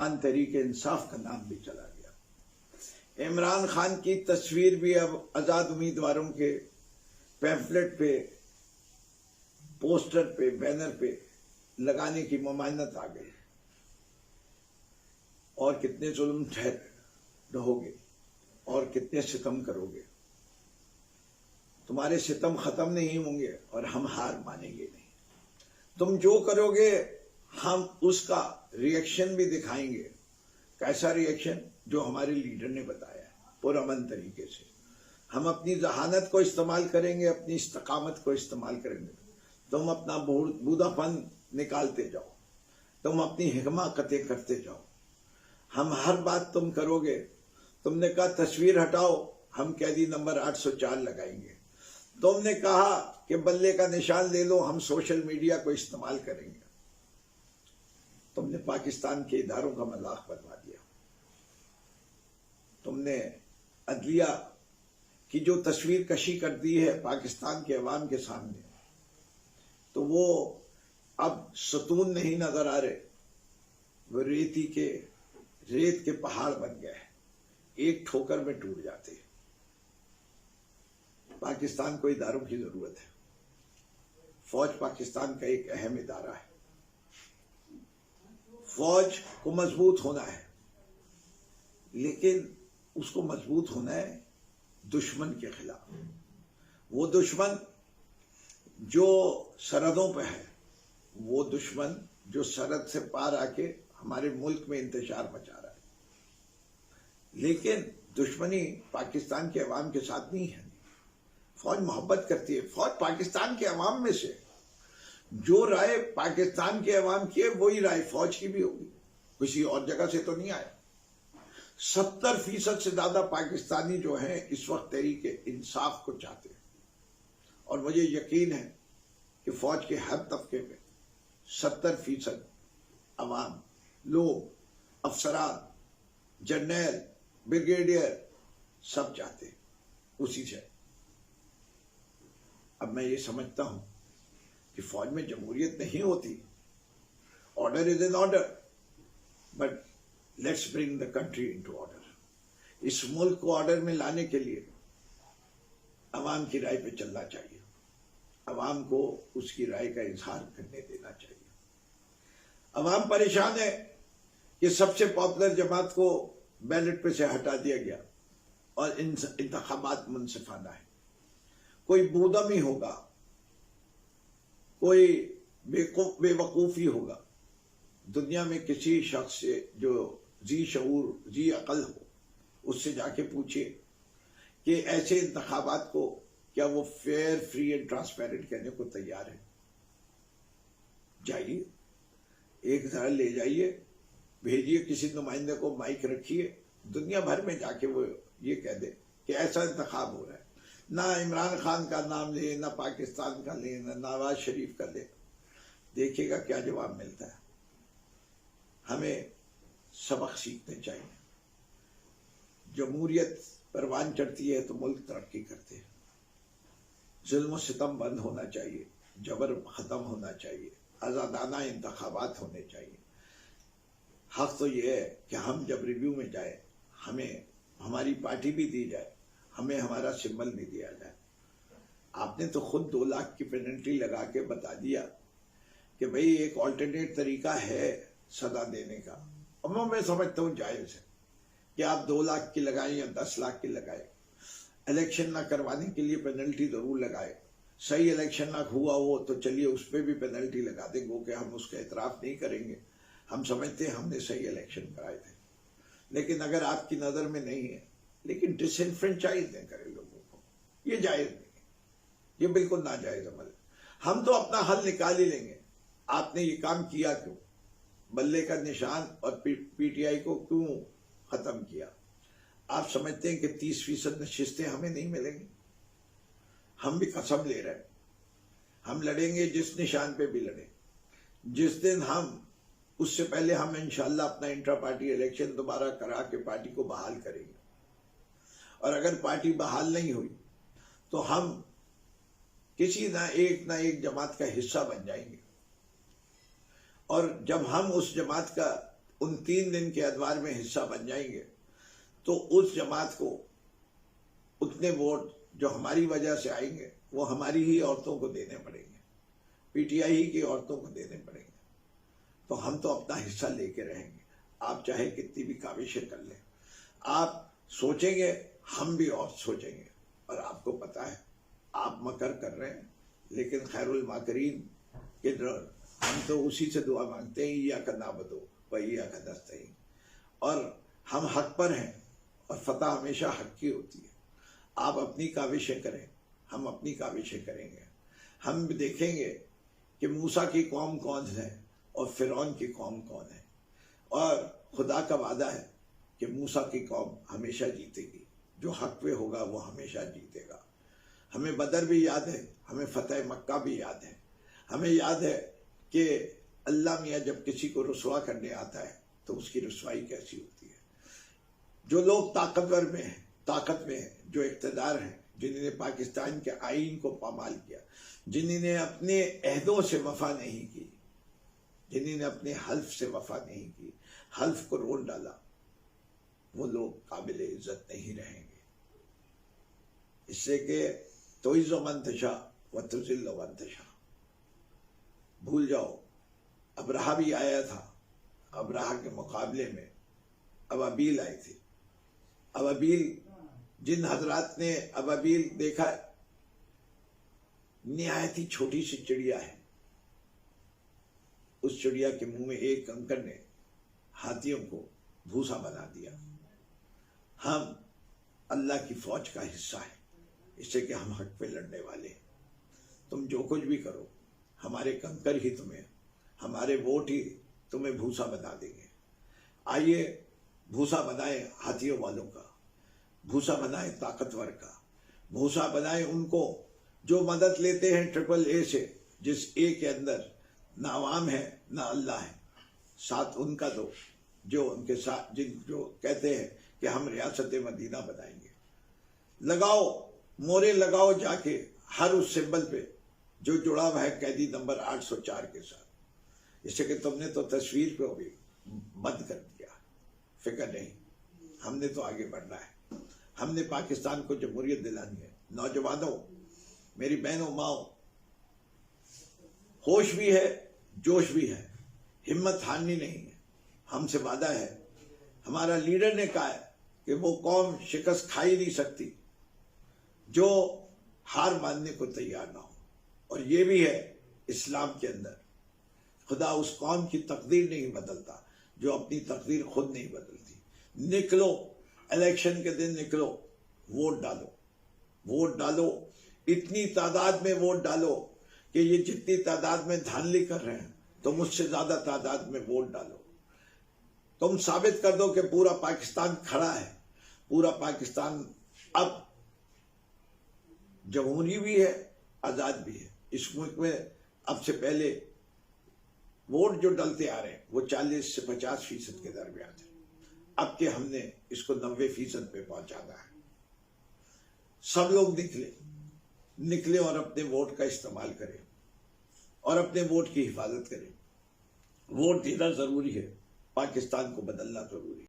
अवान तहरीक इंसाफ का नाम भी चला गया। इमरान खान की तस्वीर भी अब आज़ाद उम्मीदवारों के पैम्फलेट पे, पोस्टर पे, बैनर पे लगाने की ममानत आ गई। और कितने जुल्म ढहोगे और कितने सितम करोगे, तुम्हारे सितम खत्म नहीं होंगे और हम हार मानेंगे नहीं। तुम जो करोगे हम उसका रिएक्शन भी दिखाएंगे। कैसा रिएक्शन? जो हमारे लीडर ने बताया है, पुरअमन तरीके से। हम अपनी जहानत को इस्तेमाल करेंगे, अपनी इस्तकामत को इस्तेमाल करेंगे। तुम अपना बूढ़ापन निकालते जाओ, तुम अपनी हिमाकतें करते जाओ। हम हर बात तुम करोगे। तुमने कहा तस्वीर हटाओ, हम कैदी नंबर 804 लगाएंगे। तुमने कहा कि बल्ले का निशान ले लो, हम सोशल मीडिया को इस्तेमाल करेंगे। तुमने पाकिस्तान के इदारों का मजाक बनवा दिया। तुमने अदलिया की जो तस्वीर कशी कर दी है पाकिस्तान के अवाम के सामने, तो वो अब सतून नहीं नजर आ रहे, वो रेत के पहाड़ बन गए, एक ठोकर में टूट जाते। पाकिस्तान को इदारों की जरूरत है। फौज पाकिस्तान का एक अहम इदारा है। फौज को मजबूत होना है, लेकिन उसको मजबूत होना है दुश्मन के खिलाफ। वो दुश्मन जो सरहदों पे है, वो दुश्मन जो सरहद से पार आके हमारे मुल्क में इंतशार मचा रहा है। लेकिन दुश्मनी पाकिस्तान के अवाम के साथ नहीं है। फौज मोहब्बत करती है। फौज पाकिस्तान के अवाम में से जो राय पाकिस्तान के अवाम की है, वही राय फौज की भी होगी। किसी और जगह से तो नहीं आया। 70% से ज्यादा पाकिस्तानी जो हैं इस वक्त तहरीके इंसाफ को चाहते हैं। और मुझे यकीन है कि फौज के हर तबके में 70% अवाम, लोग, अफसरान, जर्नल, ब्रिगेडियर सब चाहते हैं उसी से। अब मैं ये समझता हूं कि फौज में जमहूरियत नहीं होती। Order is an order, but let's bring the country into order. इस मुल्क को ऑर्डर में लाने के लिए अवाम की राय पे चलना चाहिए। अवाम को उसकी राय का इजहार करने देना चाहिए। अवाम परेशान है कि सबसे पॉपुलर जमात को बैलेट पे से हटा दिया गया और इंतखाबात मुनसिफाना है। कोई बूदम ही होगा, कोई बेवकूफ़ी होगा दुनिया में किसी शख्स से जो जी शऊर, जी अकल हो, उससे जाके पूछिए कि ऐसे इंतखाबात को क्या वो फेयर, फ्री एंड ट्रांसपेरेंट कहने को तैयार है? जाइए, एक जरा ले जाइए, भेजिए किसी नुमाइंदे को, माइक रखिए, दुनिया भर में जाके वो ये कह दे कि ऐसा इंतखाब हो रहा है। ना इमरान खान का नाम ले, ना पाकिस्तान का ले, ना नवाज शरीफ का ले। देखिएगा क्या जवाब मिलता है। हमें सबक सीखने चाहिए। जमहूरियत परवान चढ़ती है तो मुल्क तरक्की करते हैं। जुल्म सितम बंद होना चाहिए, जबर खत्म होना चाहिए, आज़ादाना इंतखाबात होने चाहिए। हक तो ये है कि हम जब रिव्यू में जाए, हमें हमारी पार्टी भी दी जाए, हमें हमारा सिंबल भी दिया जाए। आपने तो खुद 2 लाख की पेनल्टी लगा के बता दिया कि भाई एक ऑल्टरनेट तरीका है सजा देने का। अब मैं समझता हूँ जायज़ है कि आप 2 लाख की लगाएं या 10 लाख की लगाएं। इलेक्शन ना करवाने के लिए पेनल्टी जरूर लगाए। सही इलेक्शन ना हुआ हो तो चलिए उस पर भी पेनल्टी लगा देंगे कि हम उसका एतराफ़ नहीं करेंगे, हम समझते हैं हमने सही इलेक्शन कराए थे। लेकिन अगर आपकी नज़र में नहीं है, लेकिन डिसइंफ्रेंचाइज नहीं करे लोगों को, ये जायज़ नहीं है, ये बिल्कुल नाजायज़ अमल है। हम तो अपना हल निकाल ही लेंगे। आपने ये काम किया क्यों? बल्ले का निशान और पीटीआई को क्यों खत्म किया? आप समझते हैं कि 30% नशिस्तें हमें नहीं मिलेंगी? हम भी कसम ले रहे हैं, हम लड़ेंगे जिस निशान पे भी लड़े। जिस दिन हम, उससे पहले हम इंशाल्लाह अपना इंट्रा पार्टी इलेक्शन दोबारा करा के पार्टी को बहाल करेंगे। और अगर पार्टी बहाल नहीं हुई तो हम किसी ना एक जमात का हिस्सा बन जाएंगे। और जब हम उस जमात का उन 3 दिन के अदवार में हिस्सा बन जाएंगे तो उस जमात को उतने वोट जो हमारी वजह से आएंगे वो हमारी ही औरतों को देने पड़ेंगे, पीटीआई की औरतों को देने पड़ेंगे। तो हम तो अपना हिस्सा लेके रहेंगे, आप चाहे कितनी भी काविशें कर लें। आप सोचेंगे, हम भी और सोचेंगे। और आपको पता है आप मकर कर रहे हैं, लेकिन खैरुल माकरीन के हम तो उसी से दुआ मांगते हैं, या का नाबदो वही या का नस्तईन। और हम हक पर हैं और फतह हमेशा हक की होती है। आप अपनी काविशें करें, हम अपनी काविशें करेंगे। हम देखेंगे कि मूसा की कौम कौन है और फिरौन की कौम कौन है। और खुदा का वादा है कि मूसा की कौम हमेशा जीतेगी, जो हक पे होगा वो हमेशा जीतेगा। हमें बदर भी याद है, हमें फतेह मक्का भी याद है। हमें याद है कि अल्लाह मियाँ जब किसी को रुसवा करने आता है तो उसकी रुसवाई कैसी होती है। जो लोग ताकतवर में हैं, ताकत में हैं, जो इक़्तिदार हैं, जिन्होंने पाकिस्तान के आईन को पामाल किया, जिन्होंने अपने अहदों से वफा नहीं की, जिन्होंने अपने हल्फ से वफा नहीं की, हल्फ को रोल डाला, वो लोग काबिल इज्जत नहीं रहेंगे। इससे कि तोइज़्ज़ु मन तशा व तुज़िल्लु मन तशा। भूल जाओ, अब्राहा भी आया था, अब्राहा के मुकाबले में अबाबील आए थे। अबाबील, जिन हजरात ने अबाबील देखा, निहायत ही छोटी सी चिड़िया है। उस चिड़िया के मुंह में एक कंकर ने हाथियों को भूसा बना दिया। हम अल्लाह की फौज का हिस्सा है, इससे कि हम हक पे लड़ने वाले हैं। तुम जो कुछ भी करो, हमारे कंकर ही तुम्हें, हमारे वोट ही तुम्हें भूसा बना देंगे। आइए भूसा बनाए हाथियों वालों का, भूसा बनाए ताकतवर का, भूसा बनाए उनको जो मदद लेते हैं AAA से, जिस ए के अंदर ना अवाम है ना अल्लाह है। साथ उनका दो जो उनके साथ जो कहते हैं कि हम रियासत मदीना बनाएंगे। लगाओ मोरे, लगाओ जाके हर उस सिंबल पे जो जुड़ा हुआ है कैदी नंबर 804 के साथ। इससे कि तुमने तो तस्वीर पे भी बंद कर दिया, फिक्र नहीं, हमने तो आगे बढ़ना है। हमने पाकिस्तान को जमहूरियत दिलानी है। नौजवानों, मेरी बहनों, माओ, होश भी है, जोश भी है, हिम्मत हारनी नहीं है। हमसे वादा है, हमारा लीडर ने कहा है कि वो कौम शिकस्त खा ही नहीं सकती जो हार मानने को तैयार ना हो। और ये भी है इस्लाम के अंदर, खुदा उस कौम की तकदीर नहीं बदलता जो अपनी तकदीर खुद नहीं बदलती। निकलो, इलेक्शन के दिन निकलो, वोट डालो, वोट डालो, इतनी तादाद में वोट डालो कि ये जितनी तादाद में धांधली कर रहे हैं तो मुझसे ज्यादा तादाद में वोट डालो। तुम साबित कर दो कि पूरा पाकिस्तान खड़ा है, पूरा पाकिस्तान अब जमहूरी भी है, आजाद भी है। इस मुल्क में अब से पहले वोट जो डलते आ रहे हैं वो 40 से 50% के दरमियान है। अब के हमने इसको 90% पे पहुंचाना है। सब लोग निकले और अपने वोट का इस्तेमाल करें और अपने वोट की हिफाजत करें। वोट देना जरूरी है, पाकिस्तान को बदलना जरूरी है।